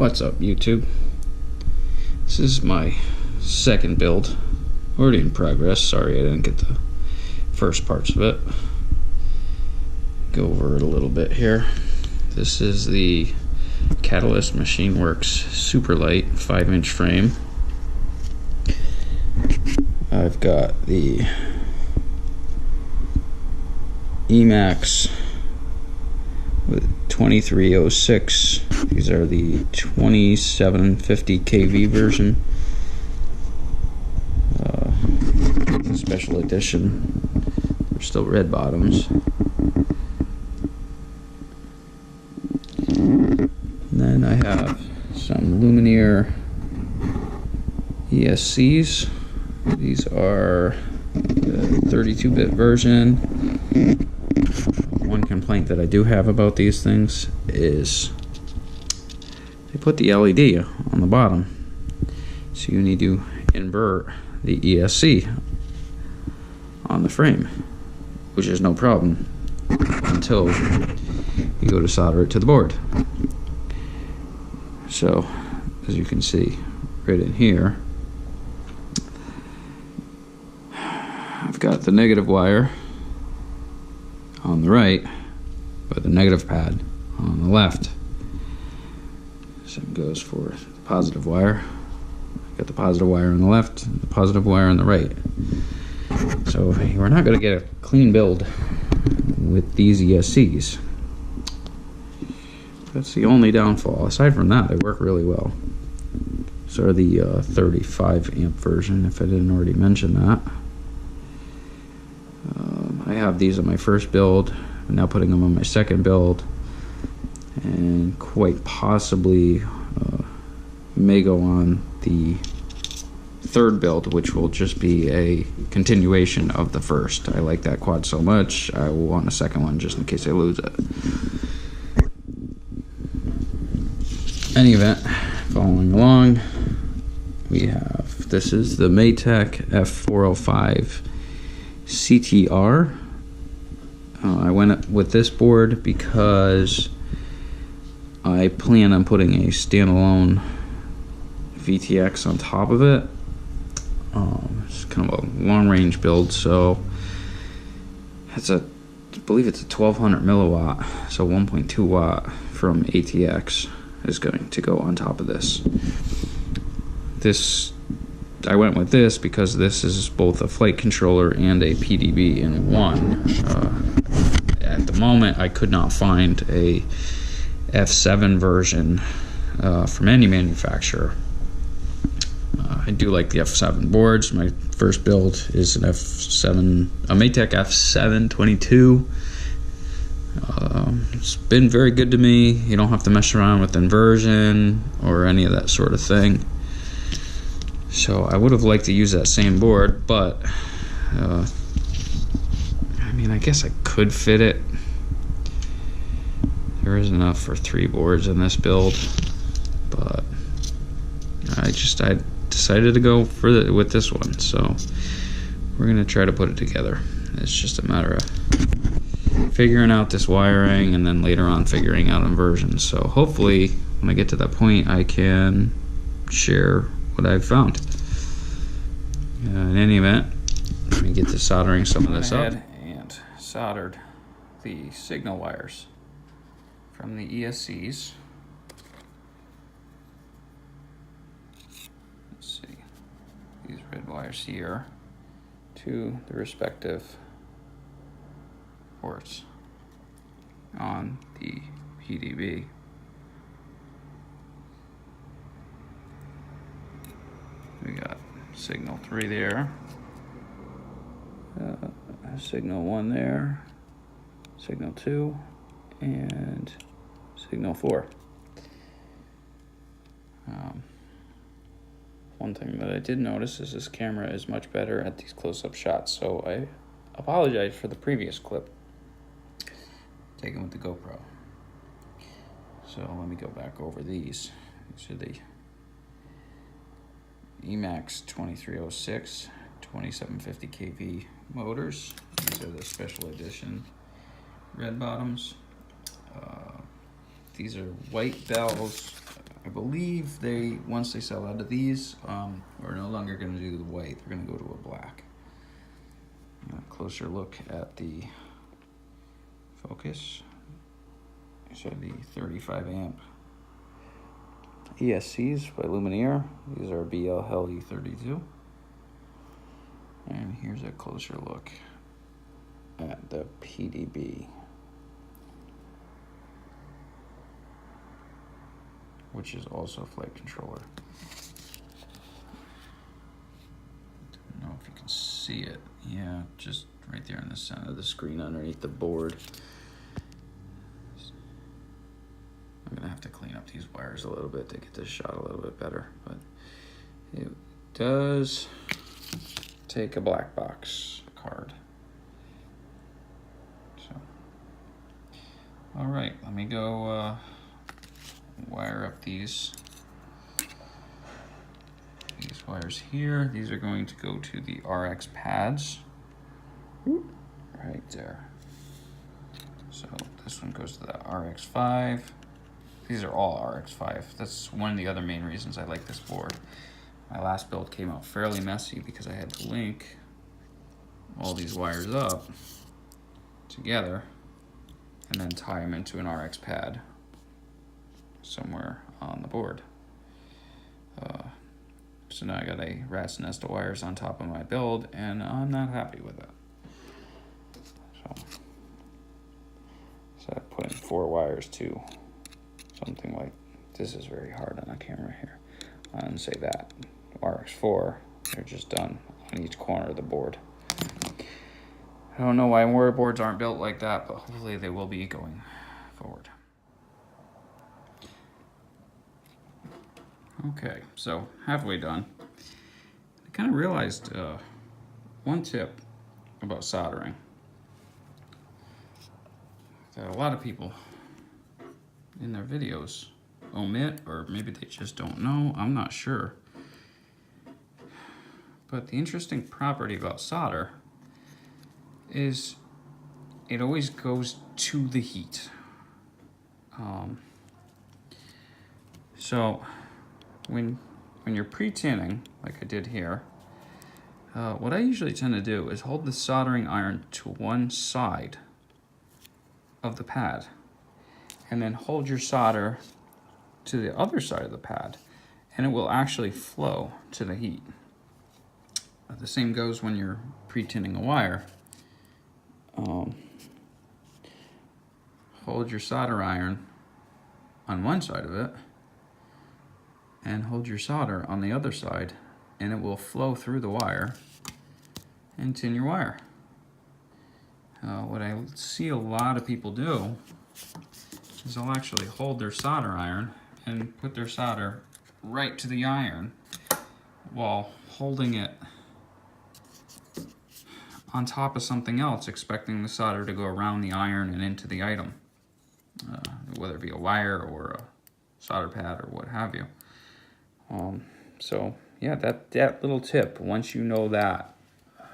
What's up, YouTube? This is my second build, already in progress. Sorry I didn't get the first parts of it. Go over it a little bit here. This is the Catalyst Machineworks Superlight 5-inch frame. I've got the Emax with 2306. These are the 2750 kV version. Special edition. They're still red bottoms. And then I have some Lumineer ESCs. These are the 32-bit version. One complaint that I do have about these things is they put the LED on the bottom, so you need to invert the ESC on the frame, which is no problem until you go to solder it to the board. So as you can see right in here, I've got the negative wire on the right, with the negative pad on the left. Same goes for the positive wire. Got the positive wire on the left, the positive wire on the right. So we're not going to get a clean build with these ESCs. That's the only downfall. Aside from that, they work really well. So are the 35 amp version, if I didn't already mention that. I have these on my first build. I'm now putting them on my second build, and quite possibly may go on the third build, which will just be a continuation of the first. I like that quad so much, I will want a second one just in case I lose it. Any event, following along, we have, this is the Maytech F405 CTR. I went with this board because I plan on putting a standalone VTX on top of it. It's kind of a long-range build, so it's I believe it's a 1200 milliwatt, so 1.2 watt from ATX is going to go on top of this. I went with this because this is both a flight controller and a PDB in one. At the moment, I could not find a F7 version from any manufacturer. I do like the F7 boards. My first build is an F7, a Maytech F722. It's been very good to me. You don't have to mess around with inversion or any of that sort of thing. So I would have liked to use that same board, but I mean, I guess I could fit it. There is enough for 3 boards in this build, but I decided to go with this one, so we're gonna try to put it together. It's just a matter of figuring out this wiring and then later on figuring out inversion. So hopefully when I get to that point, I can share what I've found. In any event, let me get to soldering some of this up. And soldered the signal wires from the ESCs. Let's see, these red wires here to the respective ports on the PDB. We got signal 3 there, signal 1 there, signal 2, and signal 4. One thing that I did notice is this camera is much better at these close-up shots, so I apologize for the previous clip taken with the GoPro. So let me go back over these. These are the Emax 2306 2750 kV motors. These are the special edition red bottoms. These are white bells. I believe once they sell out of these, we're no longer going to do the white. They're going to go to a black. A closer look at the focus. These are the 35 amp ESCs by Lumineer. These are BL-HE32. And here's a closer look at the PDB, which is also a flight controller. Don't know if you can see it. Yeah, just right there in the center of the screen underneath the board. I'm gonna have to clean up these wires a little bit to get this shot a little bit better, but it does take a black box card. So, all right, let me go wire up these wires here. These are going to go to the RX pads right there. So this one goes to the RX5. These are all RX5. That's one of the other main reasons I like this board. My last build came out fairly messy because I had to link all these wires up together and then tie them into an RX pad somewhere on the board. So now I got a rat's nest of wires on top of my build, and I'm not happy with it. So I put in 4 wires to something like, this is very hard on the camera here, and say that RX4, they're just done on each corner of the board. I don't know why more boards aren't built like that, but hopefully they will be going forward. Okay, so halfway done. I kind of realized one tip about soldering that a lot of people in their videos omit, or maybe they just don't know, I'm not sure. But the interesting property about solder is it always goes to the heat. So when you're pre-tinning, like I did here, what I usually tend to do is hold the soldering iron to one side of the pad and then hold your solder to the other side of the pad, and it will actually flow to the heat. The same goes when you're pre-tinning a wire. Hold your solder iron on one side of it and hold your solder on the other side, and it will flow through the wire and tin your wire. What I see a lot of people do is they'll actually hold their solder iron and put their solder right to the iron while holding it on top of something else, expecting the solder to go around the iron and into the item, whether it be a wire or a solder pad or what have you. So yeah, that little tip, once you know that,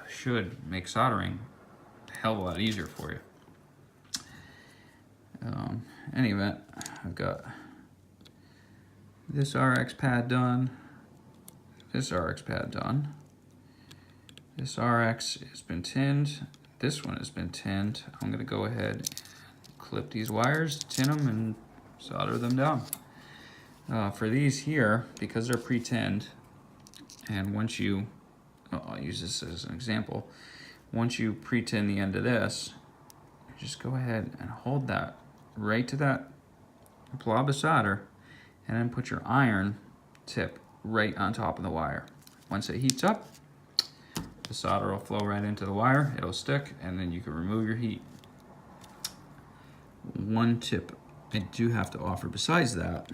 should make soldering a hell of a lot easier for you. Any event, I've got this RX pad done, this RX pad done. This RX has been tinned. This one has been tinned. I'm gonna go ahead and clip these wires, tin them, and solder them down. For these here, because they're pre-tinned, and once you, I'll use this as an example, once you pre-tin the end of this, just go ahead and hold that right to that blob of solder, and then put your iron tip right on top of the wire. Once it heats up, the solder will flow right into the wire, it'll stick, and then you can remove your heat. One tip I do have to offer besides that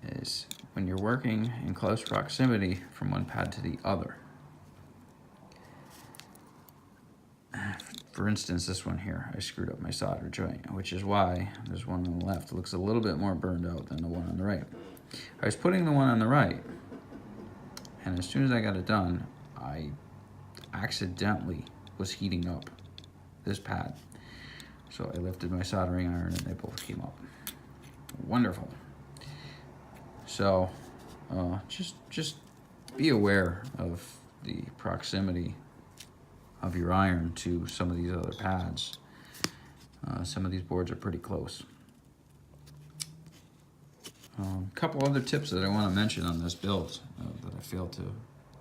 is when you're working in close proximity from one pad to the other. For instance, this one here, I screwed up my solder joint, which is why there's one on the left. It looks a little bit more burned out than the one on the right. I was putting the one on the right, and as soon as I got it done, I accidentally was heating up this pad. So I lifted my soldering iron and they both came up. Wonderful. So just be aware of the proximity of your iron to some of these other pads. Some of these boards are pretty close. A couple other tips that I want to mention on this build that I failed to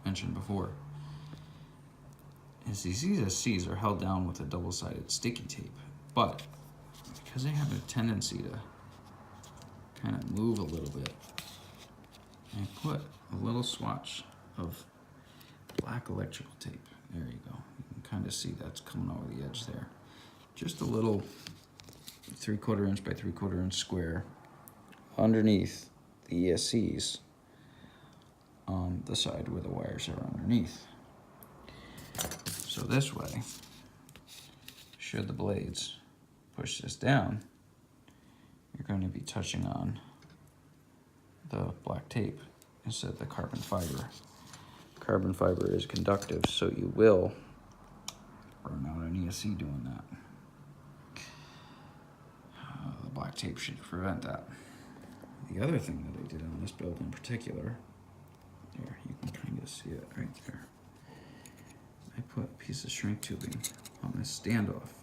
mention before is these ESCs are held down with a double-sided sticky tape, but because they have a tendency to kind of move a little bit, I put a little swatch of black electrical tape. There you go. You can kind of see that's coming over the edge there. Just a little 3/4 inch by 3/4 inch square underneath the ESCs on the side where the wires are underneath. So this way, should the blades push this down, you're going to be touching on the black tape instead of the carbon fiber. Carbon fiber is conductive, so you will burn out an ESC doing that. The black tape should prevent that. The other thing that I did on this build in particular, here, you can kind of see it right there. I put a piece of shrink tubing on this standoff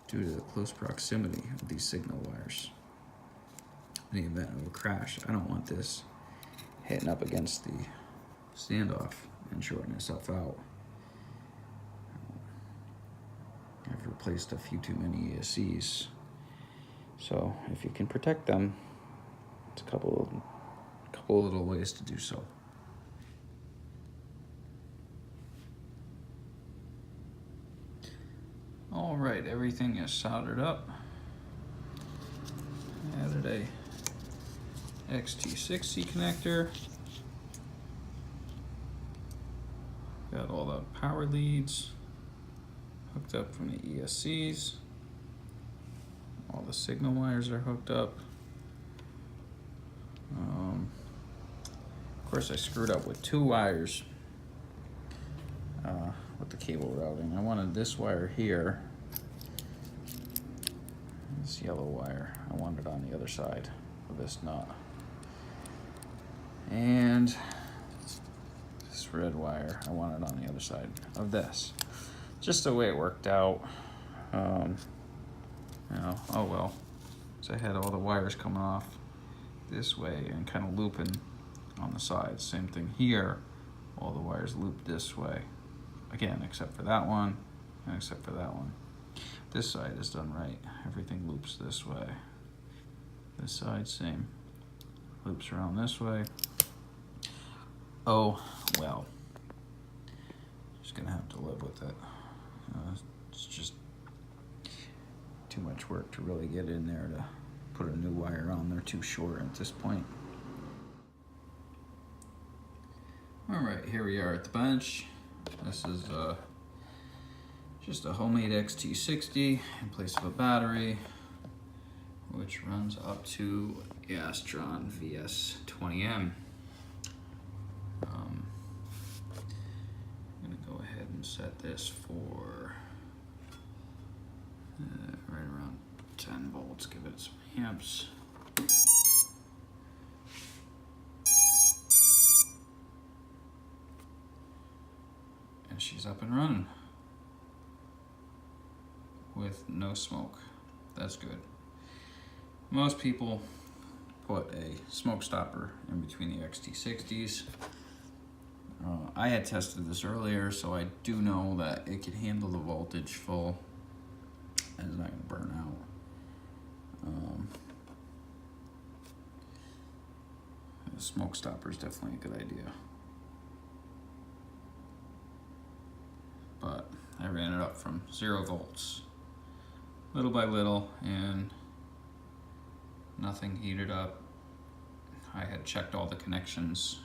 due to the close proximity of these signal wires. In the event of a crash, I don't want this hitting up against the standoff and shorting itself out. I've replaced a few too many ESCs, so if you can protect them, it's a couple little ways to do so. All right, everything is soldered up. I added a XT60 connector. Got all the power leads hooked up from the ESCs. All the signal wires are hooked up. Of course, I screwed up with 2 wires with the cable routing. I wanted this wire here, this yellow wire, I wanted it on the other side of this nut. And this red wire, I want it on the other side of this. Just the way it worked out. You know, oh well. So I had all the wires coming off this way and kind of looping on the sides. Same thing here. All the wires loop this way. Again, except for that one, and except for that one. This side is done right. Everything loops this way. This side, same. Loops around this way. Oh, well. Just gonna have to live with it. It's just too much work to really get in there to put a new wire on. They're too short at this point. All right, here we are at the bench. This is just a homemade XT60 in place of a battery, which runs up to Astron VS20M. I'm gonna go ahead and set this for right around 10 volts, give it some amps. And she's up and running with no smoke. That's good. Most people put a smoke stopper in between the XT60s. I had tested this earlier, so I do know that it can handle the voltage full and it's not going to burn out. The smoke stopper is definitely a good idea. But I ran it up from 0 volts, little by little, and nothing heated up. I had checked all the connections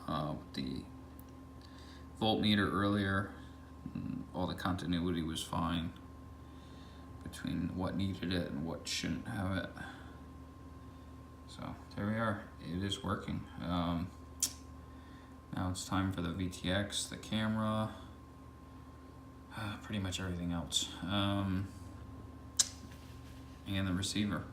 with the voltmeter earlier. All the continuity was fine between what needed it and what shouldn't have it. So there we are. It is working. Now it's time for the VTX, the camera, pretty much everything else, and the receiver.